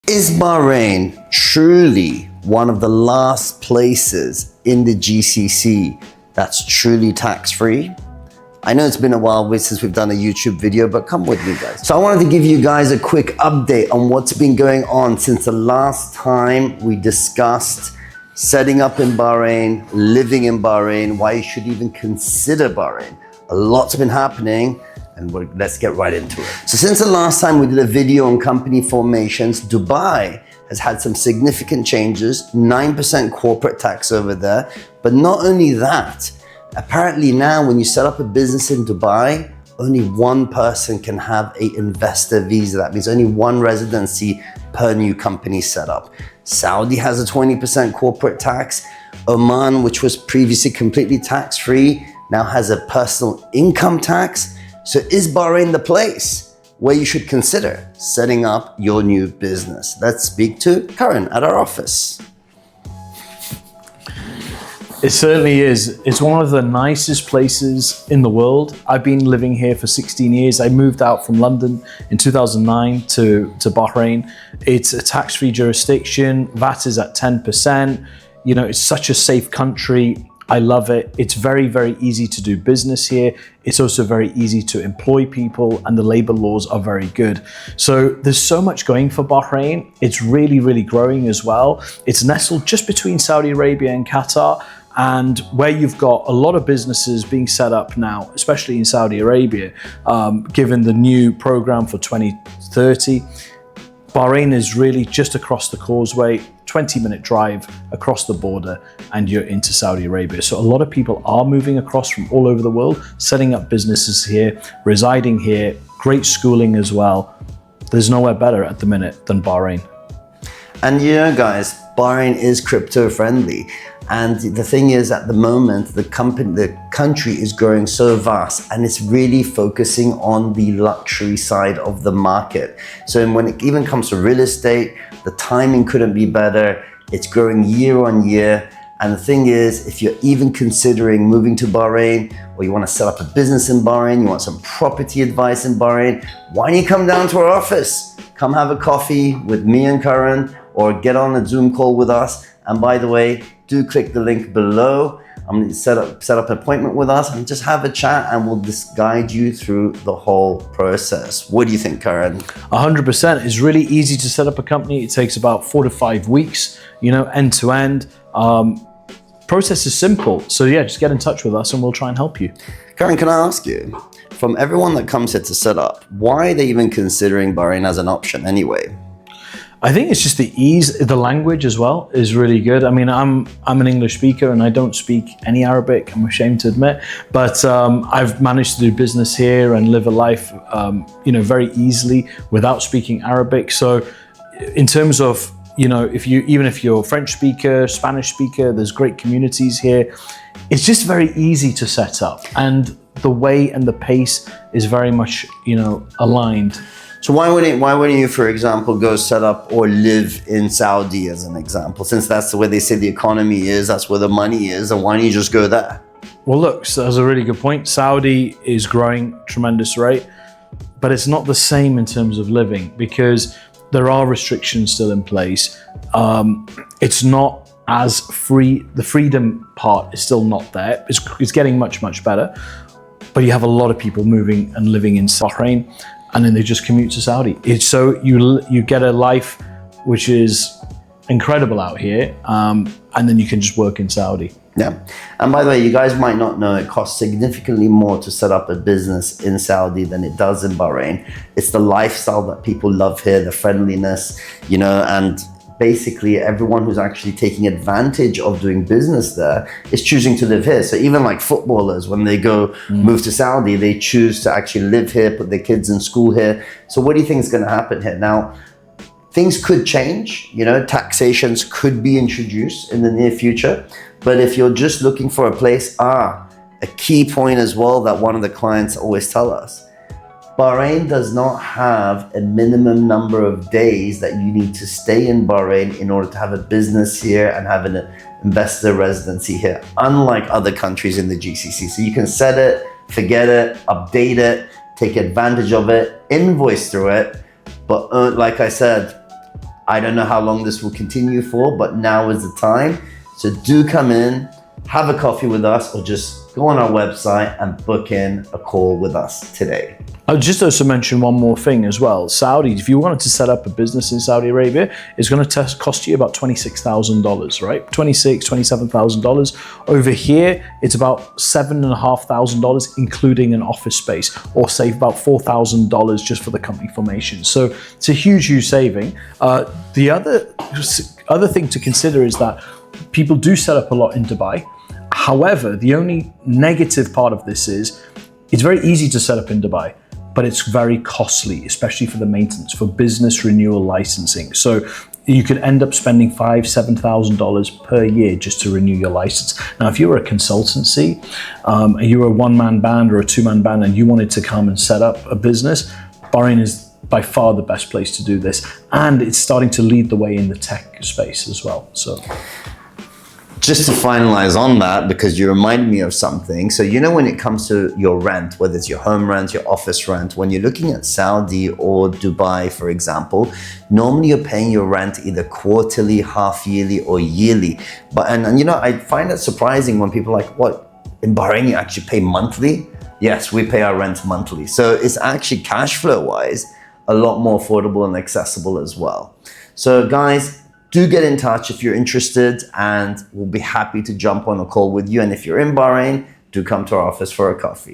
Is Bahrain truly one of the last places in the GCC that's truly tax-free? I know it's been a while since we've done a YouTube video, but come with me, guys. So I wanted to give you guys a quick update on what's been going on since the last time we discussed setting up in Bahrain, living in Bahrain, why you should even consider Bahrain. A lot's been happening, and let's get right into it. So since the last time we did a video on company formations, Dubai has had some significant changes, 9% corporate tax over there. But not only that, apparently now when you set up a business in Dubai, only one person can have an investor visa. That means only one residency per new company set up. Saudi has a 20% corporate tax. Oman, which was previously completely tax-free, now has a personal income tax. So is Bahrain the place where you should consider setting up your new business? Let's speak to Karan at our office. It certainly is. It's one of the nicest places in the world. I've been living here for 16 years. I moved out from London in 2009 to Bahrain. It's a tax-free jurisdiction. VAT is at 10%. You know, it's such a safe country. I love it. It's very, very easy to do business here. It's also very easy to employ people, and the labor laws are very good. So there's so much going for Bahrain. It's really, really growing as well. It's nestled just between Saudi Arabia and Qatar, and where you've got a lot of businesses being set up now, especially in Saudi Arabia, given the new program for 2030. Bahrain is really just across the causeway, 20-minute drive across the border, and you're into Saudi Arabia. So a lot of people are moving across from all over the world, setting up businesses here, residing here, great schooling as well. There's nowhere better at the minute than Bahrain. And you know, guys, Bahrain is crypto friendly. And the thing is, at the moment, the country is growing so vast, and it's really focusing on the luxury side of the market. So when it even comes to real estate, the timing couldn't be better. It's growing year on year. And the thing is, if you're even considering moving to Bahrain, or you want to set up a business in Bahrain, you want some property advice in Bahrain, why don't you come down to our office? Come have a coffee with me and Karan, or get on a Zoom call with us. And by the way, do click the link below. I'm going to set up an appointment with us and just have a chat, and we'll just guide you through the whole process. What do you think, Karan? 100%. It's really easy to set up a company. It takes about 4 to 5 weeks, you know, end to end. Process is simple. So yeah, just get in touch with us and we'll try and help you. Karan, can I ask you, from everyone that comes here to set up, why are they even considering Bahrain as an option anyway? I think it's just the ease, the language as well is really good. I mean, I'm an English speaker and I don't speak any Arabic, I'm ashamed to admit, but I've managed to do business here and live a life, you know, very easily without speaking Arabic. So in terms of, you know, even if you're a French speaker, Spanish speaker, there's great communities here. It's just very easy to set up, and the way and the pace is very much, you know, aligned. So why wouldn't you, for example, go set up or live in Saudi as an example? Since that's the way they say the economy is, that's where the money is, and why don't you just go there? Well, look, so that's a really good point. Saudi is growing tremendous rate, but it's not the same in terms of living because there are restrictions still in place. It's not as free. The freedom part is still not there. It's getting much, much better, but you have a lot of people moving and living in Bahrain, and then they just commute to Saudi. So you get a life which is incredible out here, and then you can just work in Saudi. Yeah. And by the way, you guys might not know, it costs significantly more to set up a business in Saudi than it does in Bahrain. It's the lifestyle that people love here, the friendliness, you know, and basically everyone who's actually taking advantage of doing business there is choosing to live here. So even like footballers, when they go move to Saudi, they choose to actually live here, put their kids in school here. So what do you think is going to happen here? Now, things could change, you know, taxations could be introduced in the near future. But if you're just looking for a place, a key point as well that one of the clients always tell us, Bahrain does not have a minimum number of days that you need to stay in Bahrain in order to have a business here and have an investor residency here, unlike other countries in the GCC. So you can set it, forget it, update it, take advantage of it, invoice through it. But like I said, I don't know how long this will continue for, but now is the time. So do come in, have a coffee with us, or just go on our website and book in a call with us today. I would just also mention one more thing as well. Saudi, if you wanted to set up a business in Saudi Arabia, it's going to cost you about $26,000, right? $27,000. Over here, it's about $7,500, including an office space, or save about $4,000 just for the company formation. So it's a huge, huge saving. The other thing to consider is that people do set up a lot in Dubai. However, the only negative part of this is it's very easy to set up in Dubai, but it's very costly, especially for the maintenance, for business renewal licensing. So you could end up spending $5,000, $7,000 per year just to renew your license. Now, if you were a consultancy, you were a one-man band or a two-man band, and you wanted to come and set up a business, Bahrain is by far the best place to do this. And it's starting to lead the way in the tech space as well. So, just to finalize on that, because you reminded me of something. So, you know, when it comes to your rent, whether it's your home rent, your office rent, when you're looking at Saudi or Dubai, for example, normally you're paying your rent either quarterly, half yearly, or yearly. And you know, I find it surprising when people are like, what, in Bahrain you actually pay monthly? Yes, we pay our rent monthly. So it's actually cash flow wise a lot more affordable and accessible as well. So guys, do get in touch if you're interested, and we'll be happy to jump on a call with you. And if you're in Bahrain, do come to our office for a coffee.